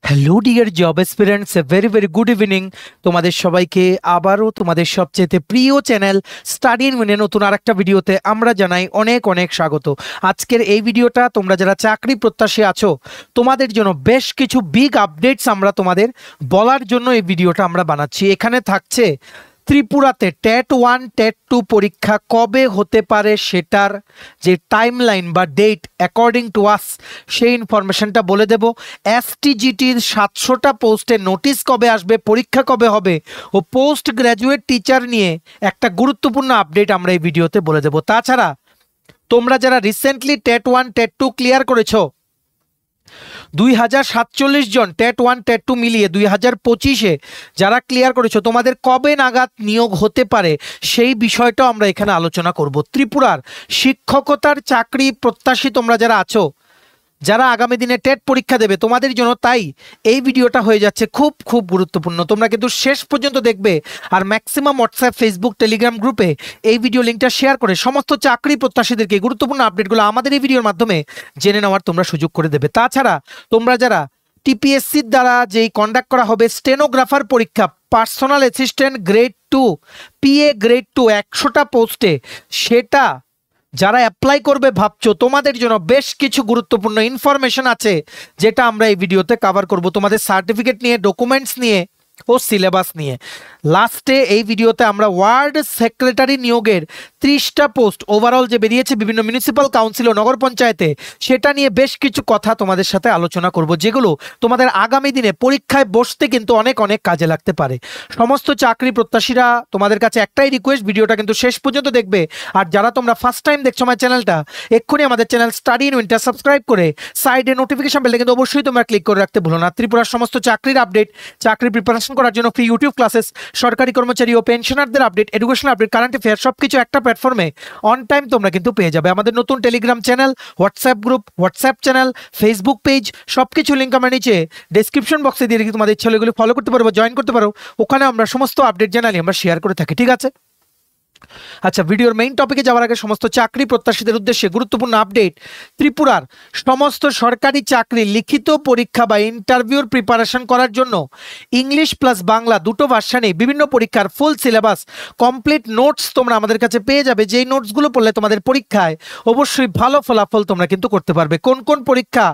Hello dear job aspirants, very very good evening. তোমাদের সবাইকে আবারও তোমাদের সবচেয়ে প্রিয় চ্যানেল স্টাডি ইন উইনে নতুন আরেকটা ভিডিওতে আমরা জানাই অনেক অনেক স্বাগত। আজকের এই ভিডিওটা তোমরা যারা চাকরি প্রত্যাশী আছো তোমাদের জন্য বেশ কিছু বিগ আপডেটস আমরা তোমাদের বলার জন্য এই ভিডিওটা আমরা বানাচ্ছি। এখানে থাকছে ত্রিপুরাতে টেট 1 টেট 2 পরীক্ষা কবে হতে পারে সেটার যে টাইমলাইন বা ডেট অ্যাকর্ডিং টু আস সেই ইনফরমেশনটা বলে দেব। এসটিজিটির 700টা পোস্টের নোটিশ কবে আসবে, পরীক্ষা কবে হবে ও পোস্ট গ্র্যাজুয়েট টিচার নিয়ে একটা গুরুত্বপূর্ণ আপডেট আমরা এই ভিডিওতে বলে দেব। তাছাড়া তোমরা যারা রিসেন্টলি টেট 1 টেট 2 ক্লিয়ার করেছো 2047 জন টেট 1 টেট 2 মিলিয়ে 2025-এ যারা ক্লিয়ার করেছো তোমাদের কবে নাগাদ নিয়োগ হতে পারে সেই বিষয়টাও আমরা এখানে আলোচনা করব। ত্রিপুরার শিক্ষকতার চাকরি প্রত্যাশী তোমরা যারা আছো, যারা আগামী দিনে টেট পরীক্ষা দেবে তোমাদের জন্য তাই এই ভিডিওটা হয়ে যাচ্ছে খুব খুব গুরুত্বপূর্ণ। তোমরা কিন্তু শেষ পর্যন্ত দেখবে আর ম্যাক্সিমাম হোয়াটসঅ্যাপ, ফেসবুক, টেলিগ্রাম গ্রুপে এই ভিডিও লিঙ্কটা শেয়ার করে সমস্ত চাকরি প্রত্যাশীদেরকে গুরুত্বপূর্ণ আপডেটগুলো আমাদের এই ভিডিওর মাধ্যমে জেনে নেওয়ার তোমরা সুযোগ করে দেবে। তাছাড়া তোমরা যারা টিপিএসসির দ্বারা যেই কন্ডাক্ট করা হবে স্টেনোগ্রাফার পরীক্ষা, personal assistant grade 2, PA grade 2 100টা পোস্টে, সেটা যারা অ্যাপ্লাই করবে ভাবছো তোমাদের জন্য বেশ কিছু গুরুত্বপূর্ণ ইনফরমেশন আছে যেটা আমরা এই ভিডিওতে কভার করব। তোমাদের সার্টিফিকেট নিয়ে, ডকুমেন্টস নিয়ে ও সিলেবাস নিয়ে। লাস্টে এই ভিডিওতে আমরা ওয়ার্ড সেক্রেটারি নিয়োগের 30টা পোস্ট ওভারঅল যে বেরিয়েছে বিভিন্ন মিউনিসিপ্যাল কাউন্সিল ও নগর পঞ্চায়েতে, সেটা নিয়ে বেশ কিছু কথা তোমাদের সাথে আলোচনা করব যেগুলো তোমাদের আগামী দিনে পরীক্ষায় বসতে কিন্তু অনেক অনেক কাজে লাগতে পারে। সমস্ত চাকরি প্রত্যাশীরা তোমাদের কাছে একটাই রিকোয়েস্ট, ভিডিওটা কিন্তু শেষ পর্যন্ত দেখবে। আর যারা তোমরা ফার্স্ট টাইম দেখছো আমার চ্যানেলটা, এক্ষুনি আমাদের চ্যানেল স্টাডি ইন উইনটা সাবস্ক্রাইব করে সাইডে নোটিফিকেশন বেলটা কিন্তু অবশ্যই তোমরা ক্লিক করে রাখতে ভুলো না। ত্রিপুরার সমস্ত চাকরির আপডেট, চাকরি প্রিপারেশন করার জন্য ফ্রি ইউটিউব ক্লাসেস, সরকারি কর্মচারী ও পেনশনারদের update, education update, current affair সবকিছু একটা প্ল্যাটফর্মে অন টাইম তোমরা কিন্তু পেয়ে যাবে। আমাদের নতুন Telegram channel, WhatsApp group, WhatsApp channel, Facebook page সবকিছু লিঙ্ক আমরা নিচে ডেসক্রিপশন বক্সে দিয়ে রেখে তোমাদের ইচ্ছা হলে এগুলো ফলো করতে পারো বা জয়েন করতে পারো। ওখানে আমরা সমস্ত আপডেট জানালি আমরা শেয়ার করে থাকি, ঠিক আছে? আচ্ছা, ভিডিওর মেইন টপিকে যাওয়ার আগে সমস্ত চাকরি প্রত্যাশীদের উদ্দেশ্যে গুরুত্বপূর্ণ আপডেট। ত্রিপুরার সমস্ত সরকারি চাকরি লিখিত পরীক্ষা বা ইন্টারভিউর প্রিপারেশন করার জন্য ইংলিশ প্লাস বাংলা দুটো ভার্সানে বিভিন্ন পরীক্ষার ফুল সিলেবাস, কমপ্লিট নোটস তোমরা আমাদের কাছে পেয়ে যাবে। যেই নোটসগুলো পড়লে তোমাদের পরীক্ষায় অবশ্যই ভালো ফলাফল তোমরা কিন্তু করতে পারবে। কোন কোন পরীক্ষা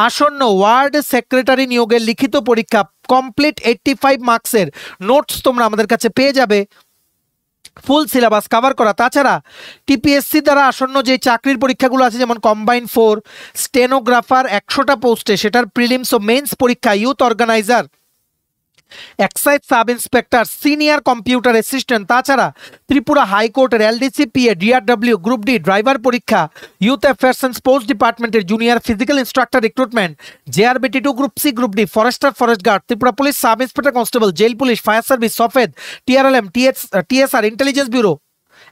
আসন্ন, ওয়ার্ড সেক্রেটারি নিয়োগের লিখিত পরীক্ষা কমপ্লিট 85 মার্কসের নোটস তোমরা আমাদের কাছে পেয়ে যাবে, ফুল সিলেবাস কভার করা। তাছাড়া টিপিএসসি দ্বারা আসন্ন যে চাকরির পরীক্ষাগুলো আছে যেমন কম্বাইন 4, স্টেনোগ্রাফার 100টা পোস্টে সেটার প্রিলিমস ও মেন্স পরীক্ষা, youth organiser, excise sub inspector, senior computer assistant, তাছাড়া ত্রিপুরা হাইকোর্টের LDC, PA, DRW, group D driver পরীক্ষা, ইউথ অ্যাফেয়ার্স অ্যান্ড স্পোর্টস ডিপার্টমেন্টের junior physical instructor recruitment, JRBT 2, group C, group D, forester, forest guard, Tripura police sub inspector constable, jail police, fire service, সফেদ, TRLM, TSR, intelligence bureau,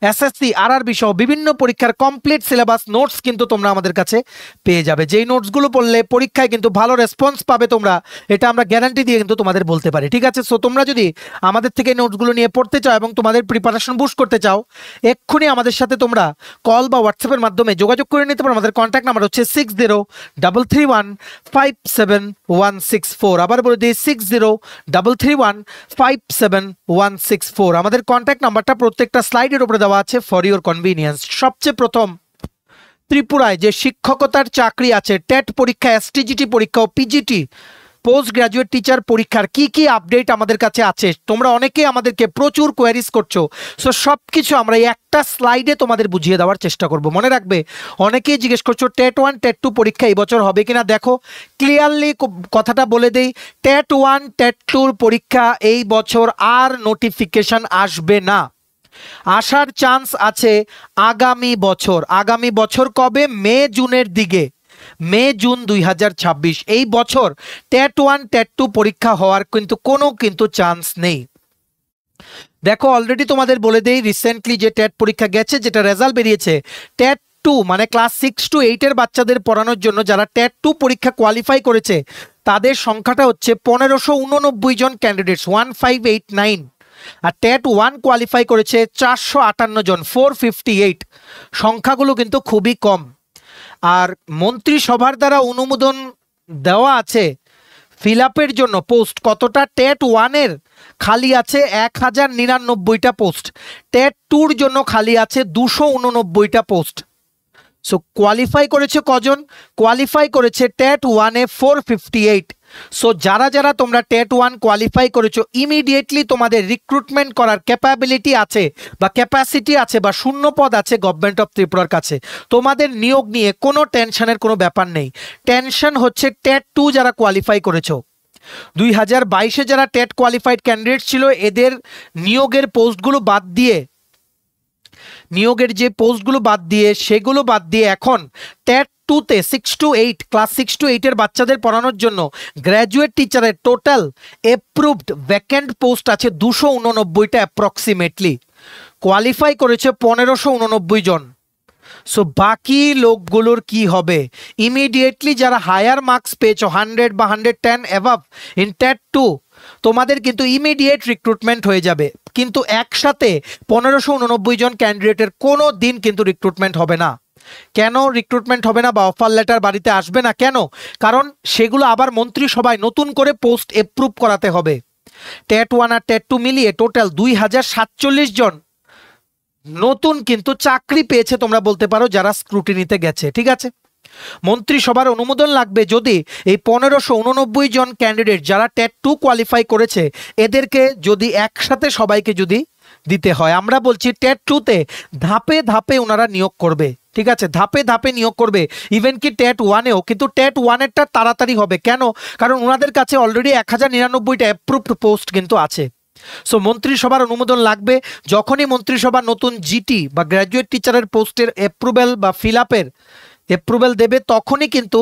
SSC, RRB সহ বিভিন্ন পরীক্ষার complete syllabus notes কিন্তু তোমরা আমাদের কাছে পেয়ে যাবে। যেই নোটসগুলো পড়লে পরীক্ষায় কিন্তু ভালো রেসপন্স পাবে তোমরা, এটা আমরা গ্যারান্টি দিয়ে কিন্তু তোমাদের বলতে পারি, ঠিক আছে? সো তোমরা যদি আমাদের থেকে নোটসগুলো নিয়ে পড়তে চাও এবং তোমাদের প্রিপারেশন বুস্ট করতে চাও, এক্ষুনি আমাদের সাথে তোমরা কল বা হোয়াটসঅ্যাপের মাধ্যমে যোগাযোগ করে নিতে পারো। আমাদের কন্ট্যাক্ট নাম্বার হচ্ছে 6033157164। আবার বলে দিই 6033157164। আমাদের কন্ট্যাক্ট নাম্বারটা প্রত্যেকটা স্লাইডের উপরে দেওয়া আছে ফর ইউর কনভিনিয়েন্স। সবচেয়ে প্রথম ত্রিপুরায় যে শিক্ষকতার চাকরি আছে, টেট পরীক্ষা, এসটিজিটি পরীক্ষা ও পিজিটি পোস্ট গ্রাজুয়েট টিচার পরীক্ষার কি কি আপডেট আমাদের কাছে আছে, তোমরা অনেকেই আমাদেরকে প্রচুর কোয়ারিজ করছো। সো সব কিছু আমরা একটা স্লাইডে তোমাদের বুঝিয়ে দেওয়ার চেষ্টা করব। মনে রাখবে, অনেকেই জিজ্ঞেস করছো টেট 1 টেট 2 পরীক্ষা এই বছর হবে কিনা। দেখো ক্লিয়ারলি কথাটা বলে দেই, টেট 1 টেট 2 পরীক্ষা এই বছর আর নোটিফিকেশন আসবে না। আসার চান্স আছে আগামী বছর। আগামী বছর কবে? মে জুনের দিকে, মে জুন 2026। এই বছর টেট 1 টেট 2 পরীক্ষা হওয়ার কিন্তু কোনো চান্স নেই। দেখো অলরেডি তোমাদের বলে দেই, রিসেন্টলি যে টেট পরীক্ষা গেছে, যেটা রেজাল্ট বেরিয়েছে, টেট 2 মানে ক্লাস 6 to 8 এর বাচ্চাদের পড়ানোর জন্য যারা টেট 2 পরীক্ষা কোয়ালিফাই করেছে তাদের সংখ্যাটা হচ্ছে 1589 জন ক্যান্ডিডেটস, 1589। আর টেট 1 কোয়ালিফাই করেছে 458 জন, 458। সংখ্যাগুলো কিন্তু খুবই কম। আর মন্ত্রিসভার দ্বারা অনুমোদন দেওয়া আছে ফিল আপের জন্য পোস্ট কতটা? টেট 1 এর খালি আছে 1099টা পোস্ট, টেট 2 এর জন্য খালি আছে 289টা পোস্ট। সো কোয়ালিফাই করেছে কজন? কোয়ালিফাই করেছে টেট 1 এ 458। সো যারা যারা তোমরা টেট 1 কোয়ালিফাই করেছো, ইমিডিয়েটলি তোমাদের রিক্রুটমেন্ট করার ক্যাপাবিলিটি আছে বা ক্যাপাসিটি আছে বা শূন্য পদ আছে গভর্নমেন্ট অফ ত্রিপুরার কাছে। তোমাদের নিয়োগ নিয়ে কোনো টেনশনের কোনো ব্যাপার নেই। টেনশন হচ্ছে টেট 2 যারা কোয়ালিফাই করেছো, 2022-এ যারা টেট কোয়ালিফাইড ক্যান্ডিডেট ছিল, এদের নিয়োগের পোস্টগুলো বাদ দিয়ে, নিয়োগের যে পোস্টগুলো বাদ দিয়ে, সেগুলো বাদ দিয়ে এখন টেট 2-তে 6 to 8 ক্লাস 6 to 8 এর বাচ্চাদের পড়ানোর জন্য গ্র্যাজুয়েট টিচারের টোটাল অ্যাপ্রুভড ভ্যাকেন্ট পোস্ট আছে 289টা অ্যাপ্রক্সিমেটলি। কোয়ালিফাই করেছে 1589 জন। সো বাকি লোকগুলোর কি হবে? ইমিডিয়েটলি যারা হায়ার মার্কস পেয়েছো 100 বা 110 অ্যাভাব ইন টেট 2, তোমাদের কিন্তু ইমিডিয়েট রিক্রুটমেন্ট হয়ে যাবে। কিন্তু একসাথে 1589 জন ক্যান্ডিডেটের কোনো দিন কিন্তু রিক্রুটমেন্ট হবে না। কেন রিক্রুটমেন্ট হবে না বা অফার লেটার বাড়িতে আসবে না কেন? কারণ সেগুলো আবার মন্ত্রিসভায় নতুন করে পোস্ট অ্যাপ্রুভ করাতে হবে। টেট 1 আর টেট 2 মিলিয়ে টোটাল 2047 জন নতুন কিন্তু চাকরি পেয়েছে তোমরা বলতে পারো, যারা স্ক্রুটিনিতে গেছে। ঠিক আছে, মন্ত্রিসভার অনুমোদন লাগবে যদি এই 1589 জন ক্যান্ডিডেট যারা টেট 2 কোয়ালিফাই করেছে, এদেরকে যদি একসাথে সবাইকে যদি দিতে হয়। আমরা বলছি টেট 2-তে ধাপে ধাপে ওনারা নিয়োগ করবে। ঠিক আছে, ধাপে ধাপে নিয়োগ করবে। ইভেন কি টেট 1-এও, কিন্তু টেট 1-এরটা তাড়াতাড়ি হবে। কেন? কারণ ওনাদের কাছে অলরেডি 1099টা অ্যাপ্রুভড পোস্ট কিন্তু আছে। সো মন্ত্রিসভার অনুমোদন লাগবে। যখনই মন্ত্রিসভা নতুন জিটি বা গ্র্যাজুয়েট টিচারের পোস্টের অ্যাপ্রুভেল বা ফিল আপের অ্যাপ্রুভেল দেবে, তখনই কিন্তু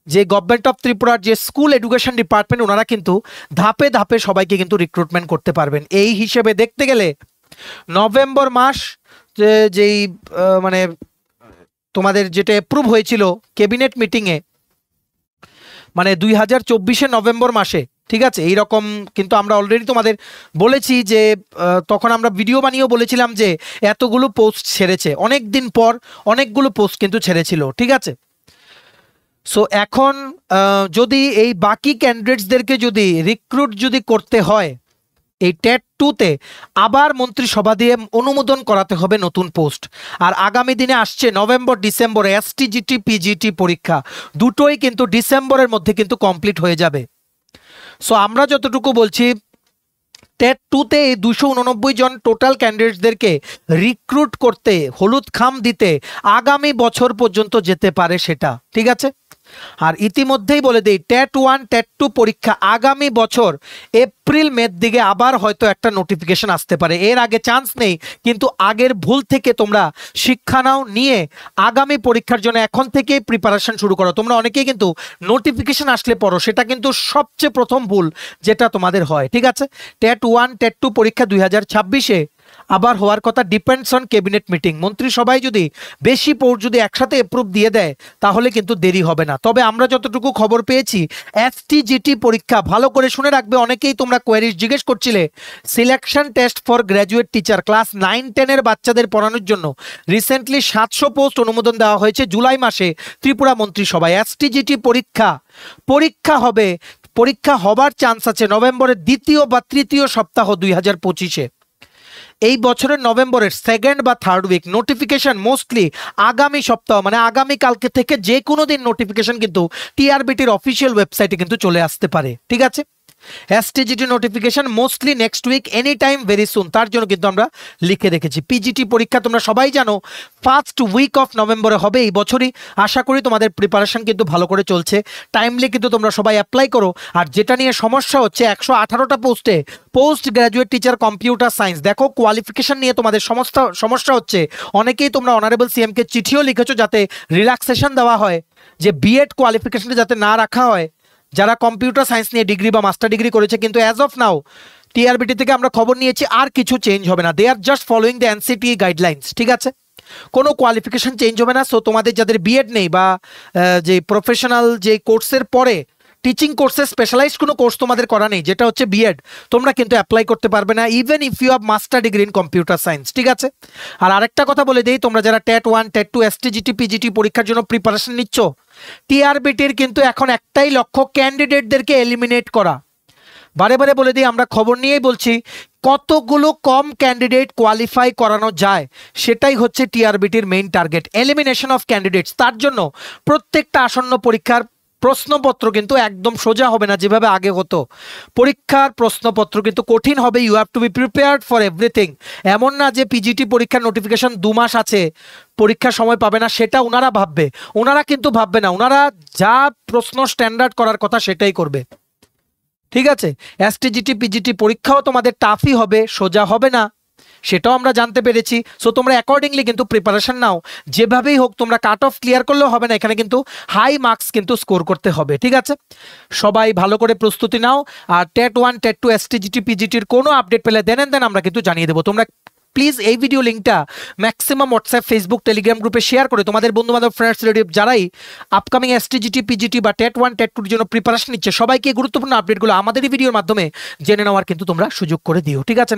যে গভর্নমেন্ট অফ ত্রিপুরার যে স্কুল এডুকেশন ডিপার্টমেন্ট, ওনারা কিন্তু ধাপে ধাপে সবাইকে কিন্তু রিক্রুটমেন্ট করতে পারবেন। এই হিসেবে দেখতে গেলে নভেম্বর মাস যেই মানে তোমাদের যেটা অ্যাপ্রুভ হয়েছিল ক্যাবিনেট মিটিংয়ে, মানে 2024-এর নভেম্বর মাসে, ঠিক আছে, এইরকম কিন্তু আমরা অলরেডি তোমাদের বলেছি যে তখন আমরা ভিডিও বানিয়েও বলেছিলাম যে এতগুলো পোস্ট ছেড়েছে, অনেক দিন পর অনেকগুলো পোস্ট কিন্তু ছেড়েছিল। ঠিক আছে, সো এখন যদি এই বাকি ক্যান্ডিডেটসদেরকে যদি রিক্রুট যদি করতে হয়, এই টেট 2-তে আবার মন্ত্রিসভা দিয়ে অনুমোদন করাতে হবে নতুন পোস্ট। আর আগামী দিনে আসছে নভেম্বর ডিসেম্বরে এসটিজিটি পিজিটি পরীক্ষা, দুটোই কিন্তু ডিসেম্বরের মধ্যে কিন্তু কমপ্লিট হয়ে যাবে। সো আমরা যতটুকু বলছি, টেট 2-তে এই 289 জন টোটাল ক্যান্ডিডেটসদেরকে রিক্রুট করতে, হলুদ খাম দিতে আগামী বছর পর্যন্ত যেতে পারে সেটা। ঠিক আছে, আর ইতিমধ্যেই বলে দেই টেট 1 টেট 2 পরীক্ষা আগামী বছর এপ্রিল মের দিকে আবার হয়তো একটা নোটিফিকেশন আসতে পারে। এর আগে চান্স নেই, কিন্তু আগের ভুল থেকে তোমরা শিক্ষা নাও, নিয়ে আগামী পরীক্ষার জন্য এখন থেকেই প্রিপারেশন শুরু করো। তোমরা অনেকেই কিন্তু নোটিফিকেশন আসলে পড়ো, সেটা কিন্তু সবচেয়ে প্রথম ভুল যেটা তোমাদের হয়। ঠিক আছে, টেট 1 টেট 2 পরীক্ষা 2026-এ আবার হওয়ার কথা, ডিপেন্ডস অন ক্যাবিনেট মিটিং। মন্ত্রিসভায় যদি বেশি পোস্ট যদি একসাথে অ্যাপ্রুভ দিয়ে দেয় তাহলে কিন্তু দেরি হবে না। তবে আমরা যতটুকু খবর পেয়েছি, এসটিজিটি পরীক্ষা ভালো করে শুনে রাখবে। অনেকেই তোমরা কোয়েরিজ জিজ্ঞেস করছিলে, selection test for graduate teacher class 9-10-এর বাচ্চাদের পড়ানোর জন্য রিসেন্টলি 700 পোস্ট অনুমোদন দেওয়া হয়েছে জুলাই মাসে ত্রিপুরা মন্ত্রিসভায়। এসটিজিটি পরীক্ষা হবে, পরীক্ষা হবার চান্স আছে নভেম্বরের দ্বিতীয় বা তৃতীয় সপ্তাহ 2025-এ। এই বছরের নভেম্বরের 2nd বা 3rd উইক। নোটিফিকেশন মোস্টলি আগামী সপ্তাহ, মানে আগামী কালকে থেকে যে কোনো দিন নোটিফিকেশন কিন্তু টিআরবিটির অফিসিয়াল ওয়েবসাইটে কিন্তু চলে আসতে পারে। ঠিক আছে, STGT notification mostly next week, any time, very soon. তার জন্য কিন্তু আমরা লিখে রেখেছি। পিজিটি পরীক্ষা তোমরা সবাই জানো 1st উইক অফ নভেম্বরে হবে এই বছরই। আশা করি তোমাদের প্রিপারেশন কিন্তু ভালো করে চলছে, টাইমলি কিন্তু তোমরা সবাই অ্যাপ্লাই করো। আর যেটা নিয়ে সমস্যা হচ্ছে 118টা পোস্টে post graduate teacher computer science, দেখো কোয়ালিফিকেশন নিয়ে তোমাদের সমস্যা হচ্ছে। অনেকেই তোমরা অনারেবল সিএমকে চিঠিও লিখেছো যাতে রিল্যাক্সেশন দেওয়া হয়, যে বিএড কোয়ালিফিকেশনে যাতে না রাখা হয় যারা কম্পিউটার সায়েন্স নিয়ে ডিগ্রি বা মাস্টার ডিগ্রি করেছে। কিন্তু অ্যাজ অফ নাও টিআরবিটি থেকে আমরা খবর নিয়েছি আর কিছু চেঞ্জ হবে না। They are just following the NCTE guidelines. ঠিক আছে, কোনো কোয়ালিফিকেশন চেঞ্জ হবে না। সো তোমাদের যাদের বিএড নেই বা যে প্রফেশনাল যে কোর্সের পরে টিচিং কোর্সে স্পেশালাইজড কোনো কোর্স তোমাদের করা নেই, যেটা হচ্ছে বিএড, তোমরা কিন্তু অ্যাপ্লাই করতে পারবে না even if you have master degree in computer science. ঠিক আছে, আর আরেকটা কথা বলে দিই, তোমরা যারা টেট 1 টেট 2 এসটিজিটি পিজিটি পরীক্ষার জন্য প্রিপারেশন নিচ্ছ, টিআরবিটির কিন্তু এখন একটাই লক্ষ্য, ক্যান্ডিডেটদেরকে এলিমিনেট করা। বারে বারে বলে দিই, আমরা খবর নিয়েই বলছি, কতগুলো কম ক্যান্ডিডেট কোয়ালিফাই করানো যায় সেটাই হচ্ছে টিআরবিটির main target, elimination of candidates. তার জন্য প্রত্যেকটা আসন্ন পরীক্ষার প্রশ্নপত্র কিন্তু একদম সোজা হবে না যেভাবে আগে হতো। পরীক্ষার প্রশ্নপত্র কিন্তু কঠিন হবে, you have to be prepared for everything. এমন না যে পিজিটি পরীক্ষার নোটিফিকেশন 2 মাস আছে, পরীক্ষার সময় পাবে না, সেটা ওনারা ভাববে। ওনারা কিন্তু ভাববে না, ওনারা যা প্রশ্ন স্ট্যান্ডার্ড করার কথা সেটাই করবে। ঠিক আছে, এসটিজিটি পিজিটি পরীক্ষাও তোমাদের টাফই হবে, সোজা হবে না, সেটাও আমরা জানতে পেরেছি। সো তোমরা অ্যাকর্ডিংলি কিন্তু প্রিপারেশন নাও, যেভাবেই হোক তোমরা কাট অফ ক্লিয়ার করলেও হবে না, এখানে কিন্তু হাই মার্কস কিন্তু স্কোর করতে হবে। ঠিক আছে, সবাই ভালো করে প্রস্তুতি নাও। আর টেট 1 টেট 2 এসটিজিটি পিজিটির কোনো আপডেট পেলে দেন আমরা কিন্তু জানিয়ে দেবো। তোমরা প্লিজ এই ভিডিও লিঙ্কটা ম্যাক্সিমাম হোয়াটসঅ্যাপ, ফেসবুক, টেলিগ্রাম গ্রুপে শেয়ার করে তোমাদের বন্ধুবান্ধব, ফ্রেন্ডস, রিলেটিভ যারাই আপকামিং এসটিজিটি পিজিটি বা টেট 1 টেট 2 এর জন্য প্রিপারেশন নিচ্ছে, সবাইকে গুরুত্বপূর্ণ আপডেটগুলো আমাদের এই ভিডিওর মাধ্যমে জেনে নেওয়ার কিন্তু তোমরা সুযোগ করে দিও। ঠিক আছে,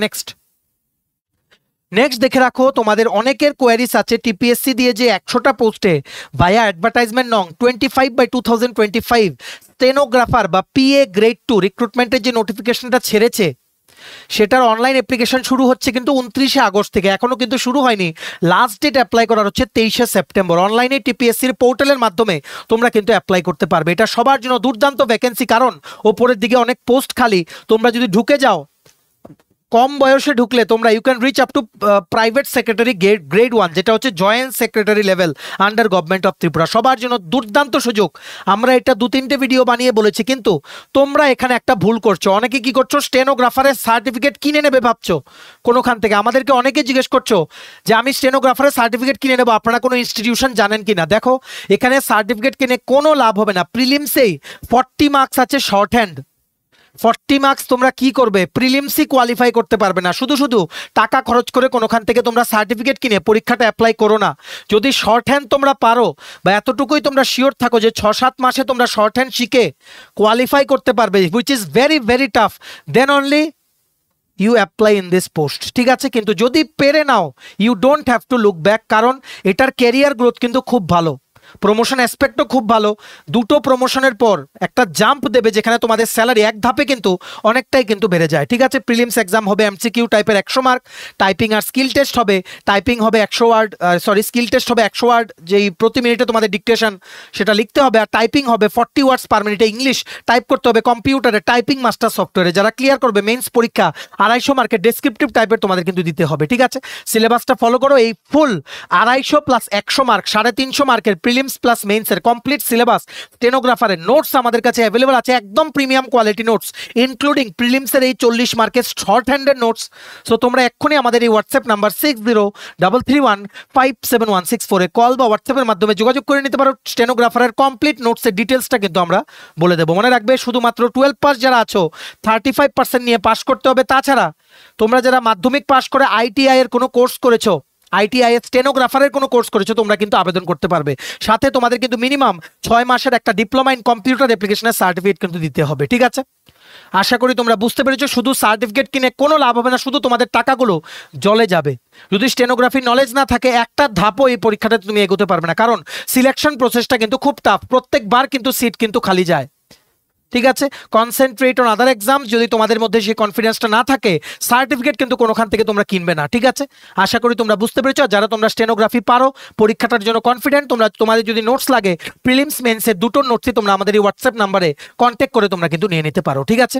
নেক্সট দেখে রাখো, তোমাদের অনেকের কোয়ারিজ আছে টিপিএসসি দিয়ে যে 100টা পোস্টে ভায়া অ্যাডভার্টাইজমেন্ট নং 25/2025 স্টেনোগ্রাফার বা পিএ গ্রেড 2 রিক্রুটমেন্টের যে নোটিফিকেশনটা ছেড়েছে, সেটার অনলাইন অ্যাপ্লিকেশন শুরু হচ্ছে কিন্তু 29শে আগস্ট থেকে, এখনো কিন্তু শুরু হয়নি। লাস্ট ডেট অ্যাপ্লাই করার হচ্ছে 23শে সেপ্টেম্বর। অনলাইনে টিপিএসসির পোর্টালের মাধ্যমে তোমরা কিন্তু অ্যাপ্লাই করতে পারবে। এটা সবার জন্য দুর্দান্ত ভ্যাকেন্সি, কারণ ওপরের দিকে অনেক পোস্ট খালি। তোমরা যদি ঢুকে যাও, কম বয়সে ঢুকলে তোমরা you can reach up to private secretary grade 1, যেটা হচ্ছে joint secretary level under government of Tripura. সবার জন্য দুর্দান্ত সুযোগ। আমরা এটা 2-3টে ভিডিও বানিয়ে বলেছি, কিন্তু তোমরা এখানে একটা ভুল করছো। অনেকে কি করছো, স্টেনোগ্রাফারের সার্টিফিকেট কিনে নেবে ভাবছো কোনোখান থেকে। আমাদেরকে অনেকে জিজ্ঞেস করছো যে আমি স্টেনোগ্রাফারের সার্টিফিকেট কিনে নেবো, আপনারা কোনো ইনস্টিটিউশন জানেন কিনা। দেখো, এখানে সার্টিফিকেট কিনে কোনো লাভ হবে না। প্রিলিমসেই 40 মার্কস আছে শর্ট হ্যান্ড, 40 মার্কস তোমরা কি করবে, প্রিলিমসই কোয়ালিফাই করতে পারবে না। শুধু টাকা খরচ করে কোনোখান থেকে তোমরা সার্টিফিকেট কিনে পরীক্ষাটা অ্যাপ্লাই করো না। যদি শর্ট হ্যান্ড তোমরা পারো, বা এতটুকুই তোমরা শিওর থাকো যে 6-7 মাসে তোমরা শর্ট হ্যান্ড শিখে কোয়ালিফাই করতে পারবে, which is very very tough, then only you apply in this post. ঠিক আছে, কিন্তু যদি পেরে নাও, you don't have to look back, কারণ এটার ক্যারিয়ার গ্রোথ কিন্তু খুব ভালো, প্রমোশন অ্যাসপেক্টও খুব ভালো। 2টো প্রমোশনের পর একটা জাম্প দেবে, যেখানে তোমাদের স্যালারি এক ধাপে কিন্তু অনেকটাই কিন্তু বেড়ে যায়। ঠিক আছে, প্রিলিমস এক্সাম হবে এমসিকিউ টাইপের 100 মার্ক, টাইপিং আর স্কিল টেস্ট হবে। টাইপিং হবে 100 ওয়ার্ড, স্কিল টেস্ট হবে 100 ওয়ার্ড, যেই প্রতি মিনিটে তোমাদের ডিকটেশন সেটা লিখতে হবে। আর টাইপিং হবে 40 ওয়ার্ডস পার মিনিটে, ইংলিশ টাইপ করতে হবে কম্পিউটারে, টাইপিং মাস্টার সফটওয়্যারে। যারা ক্লিয়ার করবে মেইনস পরীক্ষা 250 মার্কের ডেসক্রিপটিভ টাইপের তোমাদের কিন্তু দিতে হবে। ঠিক আছে, সিলেবাসটা ফলো করো। এই ফুল 250 প্লাস 100 মার্ক 350 মার্কের প্রিলিমস প্লাস মেইনসের কমপ্লিট সিলেবাস, স্টেনোগ্রাফারের নোটস আমাদের কাছে অ্যাভেলেবল আছে, একদম প্রিমিয়াম কোয়ালিটি নোটস, ইনক্লুডিং প্রিলিমসের এই 40 মার্কের শর্ট হ্যান্ডের নোটস। সো তোমরা এক্ষুনি আমাদের এই হোয়াটসঅ্যাপ নাম্বার 6033157164 এ কল বা হোয়াটসঅ্যাপের মাধ্যমে যোগাযোগ করে নিতে পারো। স্টেনোগ্রাফারের কমপ্লিট নোটসের ডিটেলসটা কিন্তু আমরা বলে দেবো। মনে রাখবে, শুধুমাত্র 12 পাস যারা আছো 35% নিয়ে পাস করতে হবে। তাছাড়া তোমরা যারা মাধ্যমিক পাস করে আইটিআই এর কোনো কোর্স করেছো, আইটিআই স্টেনোগ্রাফারের কোনো কোর্স করেছো, তোমরা কিন্তু আবেদন করতে পারবে। সাথে তোমাদের কিন্তু মিনিমাম 6 মাসের একটা ডিপ্লোমা ইন কম্পিউটার অ্যাপ্লিকেশনের সার্টিফিকেট কিন্তু দিতে হবে। ঠিক আছে, আশা করি তোমরা বুঝতে পেরেছো। শুধু সার্টিফিকেট কিনে কোনো লাভ হবে না, শুধু তোমাদের টাকাগুলো জলে যাবে। যদি স্টেনোগ্রাফি নলেজ না থাকে, একটা ধাপও এই পরীক্ষাটাতে তুমি এগোতে পারবে না, কারণ সিলেকশন প্রসেসটা কিন্তু খুব টাফ, প্রত্যেকবার কিন্তু সিট কিন্তু খালি যায়। ঠিক আছে, কনসেন্ট্রেট অন আদার এক্সাম। যদি তোমাদের মধ্যে সেই কনফিডেন্সটা না থাকে, সার্টিফিকেট কিন্তু কোনোখান থেকে তোমরা কিনবে না। ঠিক আছে, আশা করি তোমরা বুঝতে পেরেছো। যারা তোমরা স্টেনোগ্রাফি পারো, পরীক্ষাটার জন্য কনফিডেন্ট, তোমাদের যদি নোটস লাগে, প্রিলিমস মেন্সের 2টো নোটসই তোমরা আমাদের এই হোয়াটসঅ্যাপ নাম্বারে কন্ট্যাক্ট করে তোমরা কিন্তু নিয়ে নিতে পারো। ঠিক আছে,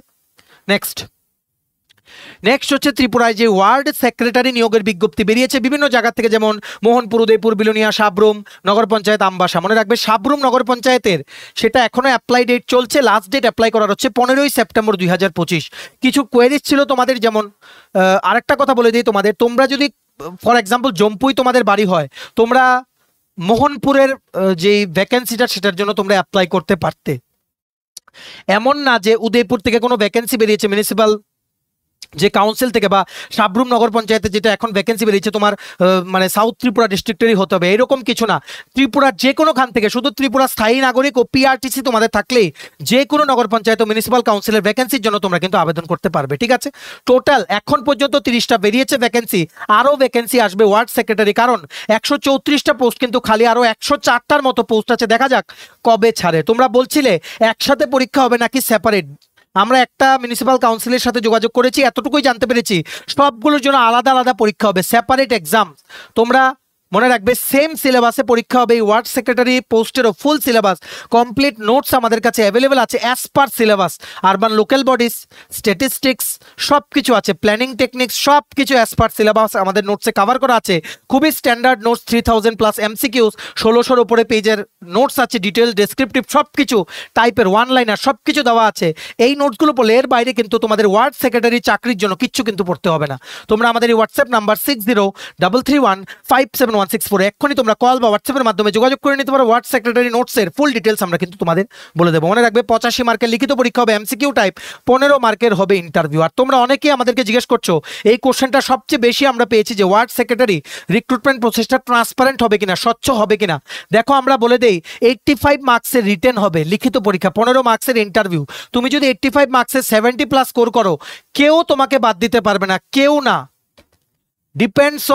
নেক্সট হচ্ছে ত্রিপুরায় যে ওয়ার্ড সেক্রেটারি নিয়োগের বিজ্ঞপ্তি বেরিয়েছে বিভিন্ন জায়গা থেকে, যেমন মোহনপুর, উদয়পুর, বিলোনিয়া, সাবরুম নগর পঞ্চায়েত, আমবাসা। মনে রাখবে, সাবরুম নগর পঞ্চায়েতের সেটা এখনো অ্যাপ্লাই ডেট চলছে, লাস্ট ডেট অ্যাপ্লাই করার হচ্ছে 15ই সেপ্টেম্বর 2025। কিছু কোয়েরিজ ছিল তোমাদের, যেমন আরেকটা কথা বলে দিই তোমাদের, তোমরা যদি ফর এক্সাম্পল জম্পুই তোমাদের বাড়ি হয়, তোমরা মোহনপুরের যে ভ্যাকেন্সিটা সেটার জন্য তোমরা অ্যাপ্লাই করতে পারতে। এমন না যে উদয়পুর থেকে কোনো ভ্যাকেন্সি বেরিয়েছে মিউনিসিপাল যে কাউন্সিল থেকে বা সাবরুম নগর পঞ্চায়েতে যেটা এখন ভ্যাকেন্সি বেরিয়েছে তোমার মানে সাউথ ত্রিপুরা ডিস্ট্রিক্টেরই হতে হবে এরকম কিছু না, ত্রিপুরার যে কোনো খান থেকে, শুধু ত্রিপুরা স্থায়ী নাগরিক ও পিআরটিসি তোমাদের থাকলেই যে কোনো নগর পঞ্চায়েত ও মিউনিসিপাল কাউন্সিলের ভ্যাকেন্সির জন্য তোমরা কিন্তু আবেদন করতে পারবে। ঠিক আছে, টোটাল এখন পর্যন্ত 30টা বেরিয়েছে ভ্যাকেন্সি, আরও ভ্যাকেন্সি আসবে ওয়ার্ড সেক্রেটারি, কারণ 134টা পোস্ট কিন্তু খালি, আরও 104টার মতো পোস্ট আছে, দেখা যাক কবে ছাড়ে। তোমরা বলছিলে একসাথে পরীক্ষা হবে নাকি সেপারেট, আমরা একটা মিউনিসিপাল কাউন্সিলের সাথে যোগাযোগ করেছি, এতটুকুই জানতে পেরেছি সবগুলোর জন্য আলাদা আলাদা পরীক্ষা হবে, সেপারেট এক্সাম। তোমরা মনে রাখবে সেম সিলেবাসে পরীক্ষা হবে। এই ওয়ার্ড সেক্রেটারি পোস্টেরও ফুল সিলেবাস, কমপ্লিট নোটস আমাদের কাছে অ্যাভেলেবেল আছে as per syllabus. Urban local bodies, statistics সব কিছু আছে, প্ল্যানিং টেকনিক্স সব কিছু অ্যাজ পার সিলেবাস আমাদের নোটসে কভার করা আছে। খুবই স্ট্যান্ডার্ড নোটস, 3000+ MCQs, 1600-র উপরে পেজের নোটস আছে, ডিটেল ডেসক্রিপটিভ সব কিছু, টাইপের ওয়ান লাইনার সব কিছু দেওয়া আছে। এই নোটসগুলো পড়লে এর বাইরে কিন্তু তোমাদের ওয়ার্ড সেক্রেটারি চাকরির জন্য কিচ্ছু কিন্তু পড়তে হবে না। তোমরা আমাদের এই হোয়াটসঅ্যাপ নাম্বার 6033157164 এক্ষুনি তোমরা কল বা হোয়াটসঅ্যাপের মাধ্যমে যোগাযোগ করে নিতে পারো। ওয়ার্ড সেক্রেটারি নোটসের ফুল ডিটেলস আমরা কিন্তু তোমাদের বলে দেবো। মনে রাখবে 85 মার্কের লিখিত পরীক্ষা হবে MCQ টাইপ, 15 মার্কের হবে ইন্টারভিউ। আর তোমরা অনেকেই আমাদেরকে জিজ্ঞেস করছো, এই কোশ্চেনটা সবচেয়ে বেশি আমরা পেয়েছি যে ওয়ার্ড সেক্রেটারি রিক্রুটমেন্ট প্রসেসটা ট্রান্সপারেন্ট হবে কিনা, স্বচ্ছ হবে কিনা। দেখো আমরা বলে দেই 85 মার্কসের রিটেন হবে লিখিত পরীক্ষা, 15 মার্কসের ইন্টারভিউ। তুমি যদি 85 মার্কসের 70+ স্কোর করো, কেউ তোমাকে বাদ দিতে পারবে না, কেউ না। Depends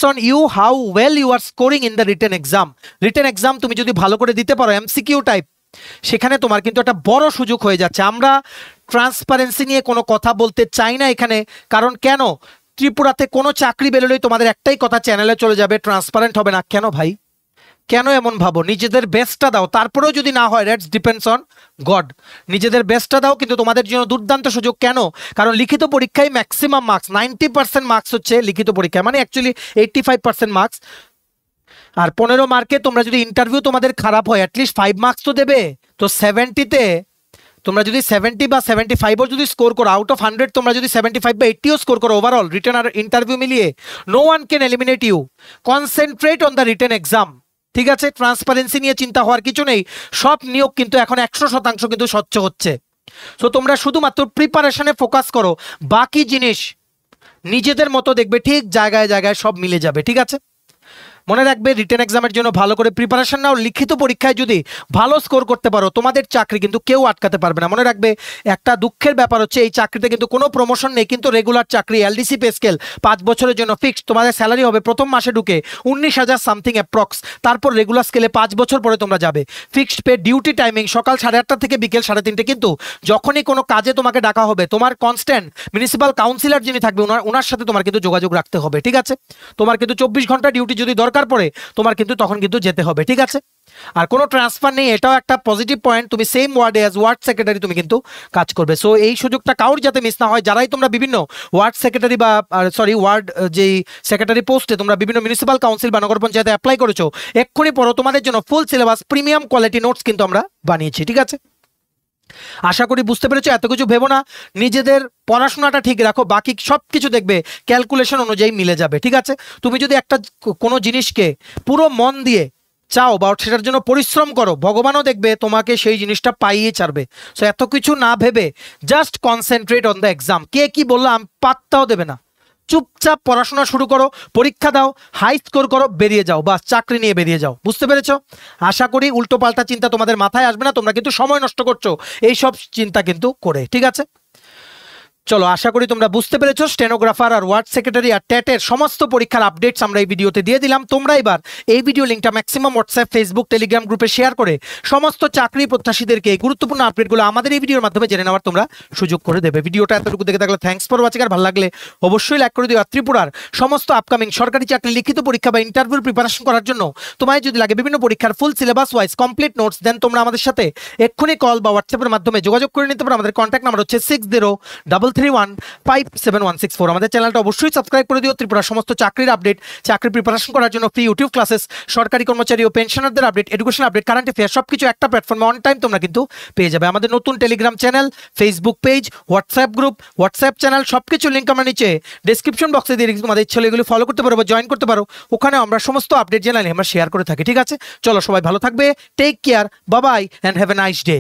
on you how well you are scoring in the written exam. Written exam তুমি যদি ভালো করে দিতে পারো MCQ টাইপ, সেখানে তোমার কিন্তু একটা বড় সুযোগ হয়ে যাচ্ছে। আমরা ট্রান্সপারেন্সি নিয়ে কোনো কথা বলতে চাই না এখানে, কারণ কেন, ত্রিপুরাতে কোনো চাকরি বেরোলেই তোমাদের একটাই কথা, চ্যানেলে চলে যাবে, ট্রান্সপারেন্ট হবে না। কেন ভাই, কেন এমন ভাবো? নিজেদের বেস্টটা দাও, তারপরেও যদি না হয় দ্যাটস ডিপেন্ডস অন গড। নিজেদের বেস্টটা দাও, কিন্তু তোমাদের জন্য দুর্দান্ত সুযোগ। কেন? কারণ লিখিত পরীক্ষায় ম্যাক্সিমাম মার্কস, 90% মার্কস হচ্ছে লিখিত পরীক্ষায়, মানে অ্যাকচুয়ালি 85% মার্কস। আর 15 মার্কে তোমরা যদি ইন্টারভিউ তোমাদের খারাপ হয়, অ্যাটলিস্ট 5 মার্কস তো দেবে। তো 70তে তোমরা যদি 70 বা 75ও যদি স্কোর করো, আউট অফ 100 তোমরা যদি 75 বা 80ও স্কোর করো ওভারঅল রিটেন আর ইন্টারভিউ মিলিয়ে, no one can eliminate you. Concentrate on the written exam. ঠিক আছে, ট্রান্সপারেন্সি নিয়ে চিন্তা হওয়ার কিছু নেই, সব নিয়োগ কিন্তু এখন 100% কিন্তু স্বচ্ছ হচ্ছে। সো তোমরা শুধুমাত্র প্রিপারেশনে ফোকাস করো, বাকি জিনিস নিজেদের মতো দেখবে ঠিক জায়গায় জায়গায় সব মিলে যাবে। ঠিক আছে, মনে রাখবে রিটেন এক্সামের জন্য ভালো করে প্রিপারেশন নাও। লিখিত পরীক্ষায় যদি ভালো স্কোর করতে পারো, তোমাদের চাকরি কিন্তু কেউ আটকাতে পারবে না। মনে রাখবে একটা দুঃখের ব্যাপার হচ্ছে, এই চাকরিতে কিন্তু কোনো প্রমোশন নেই, কিন্তু রেগুলার চাকরি, LDC পে স্কেল 5 বছরের জন্য ফিক্সড। তোমাদের স্যালারি হবে প্রথম মাসে ঢুকে 19,000 সামথিং অ্যাপ্রক্স, তারপর রেগুলার স্কেলে 5 বছর পরে তোমরা যাবে। ফিক্সড পে, ডিউটি টাইমিং সকাল 8:30 থেকে বিকেল 3:30, কিন্তু যখনই কোনো কাজে তোমাকে ডাকা হবে, তোমার কনস্ট্যান্ট মিউনিসিপাল কাউন্সিলর যিনি থাকবে ওনার সাথে তোমার কিন্তু যোগাযোগ রাখতে হবে। ঠিক আছে, তোমার কিন্তু 24 ঘন্টা ডিউটি যদি দরকার পড়ে, তোমার কিন্তু তখন কিন্তু যেতে হবে। ঠিক আছে, আর কোনো ট্রান্সফার নেই, এটাও একটা পজিটিভ পয়েন্ট। তুমি সেম ওয়ার্ডে অ্যাজ ওয়ার্ড সেক্রেটারি তুমি কিন্তু কাজ করবে। সো এই সুযোগটা কাউর যাতে মিস না হয়, যারাই তোমরা বিভিন্ন ওয়ার্ড সেক্রেটারি বা ওয়ার্ড যেই সেক্রেটারি পোস্টে তোমরা বিভিন্ন মিউনিসিপাল কাউন্সিল বা নগর পঞ্চায়েতে অ্যাপ্লাই করেছো, এক্ষুনি পড়ো, তোমাদের জন্য full syllabus premium quality notes কিন্তু আমরা বানিয়েছি। ঠিক আছে, আশা করি বুঝতে পেরেছো। এত কিছু ভেবো না, নিজেদের পড়াশোনাটা ঠিক রাখো, বাকি সব কিছু দেখবে ক্যালকুলেশন অনুযায়ী মিলে যাবে। ঠিক আছে, তুমি যদি একটা কোনো জিনিসকে পুরো মন দিয়ে চাও বা সেটার জন্য পরিশ্রম করো, ভগবানও দেখবে তোমাকে সেই জিনিসটা পাইয়ে ছাড়বে। সো এত কিছু না ভেবে just concentrate on the exam. কে কি বললাম পাত্তাও দেবে না, চুপচাপ পড়াশোনা শুরু করো, পরীক্ষা দাও, হাই স্কোর করো, বেরিয়ে যাও, বাস চাকরি নিয়ে বেরিয়ে যাও। বুঝতে পেরেছো? আশা করি উল্টো পাল্টা চিন্তা তোমাদের মাথায় আসবে না, তোমরা কিন্তু সময় নষ্ট করছো এইসব চিন্তা কিন্তু করে। ঠিক আছে, চলো, আশা করি তোমরা বুঝতে পেরেছো। স্টেনোগ্রাফার আর ওয়ার্ড সেক্রেটারি আর টেটের সমস্ত পরীক্ষার আপডেটস আমরা এই ভিডিওতে দিয়ে দিলাম। তোমরা এবার এই ভিডিও লিঙ্কটা ম্যাক্সিমাম হোয়াটসঅ্যাপ, ফেসবুক, টেলিগ্রাম গ্রুপে শেয়ার করে সমস্ত চাকরি প্রত্যাশীদেরকে এই গুরুত্বপূর্ণ আপডেটগুলো আমাদের এই ভিডিওর মাধ্যমে জেনে নেওয়ার তোমরা সুযোগ করে দেবে। ভিডিওটা এতটুকু দেখে থাকলে থ্যাঙ্কস ফর ওয়াচিং। আর ভালো লাগলে অবশ্যই লাইক করে দিও। আর ত্রিপুরার সমস্ত আপকামিং সরকারি চাকরি লিখিত পরীক্ষা বা ইন্টারভিউর প্রিপারেশন করার জন্য তোমায় যদি লাগে বিভিন্ন পরীক্ষার full syllabus wise complete notes, then তোমরা আমাদের সাথে এক্ষুনি কল বা হোয়াটসঅ্যাপের মাধ্যমে যোগাযোগ করে নিতে পারো। আমাদের কন্ট্যাক্ট নাম্বার হচ্ছে 6033157164। আমাদের চ্যানেলটা অবশ্যই সাবস্ক্রাইব করে দিও। ত্রিপুরার সমস্ত চাকরির আপডেট, চাকরি প্রিপারেশন করার জন্য ফ্রি ইউটিউব ক্লাসেস, সরকারি কর্মচারী ও পেনশনারদের update, education update, current affair সবকিছু একটা প্ল্যাটফর্মে অন টাইম তোমরা কিন্তু পেয়ে যাবে। আমাদের নতুন Telegram channel, Facebook page, WhatsApp group, WhatsApp channel সবকিছু লিঙ্ক আমরা নিচে ডেসক্রিপশন বক্সে দিয়ে রেখেছি। তোমাদের ইচ্ছে হলে এগুলো ফলো করতে পারো বা জয়েন করতে পারো, ওখানে আমরা সমস্ত আপডেট জানালে আমরা শেয়ার করে থাকি। ঠিক আছে, চলো সবাই ভালো থাকবে, take care, bye bye and have a nice day.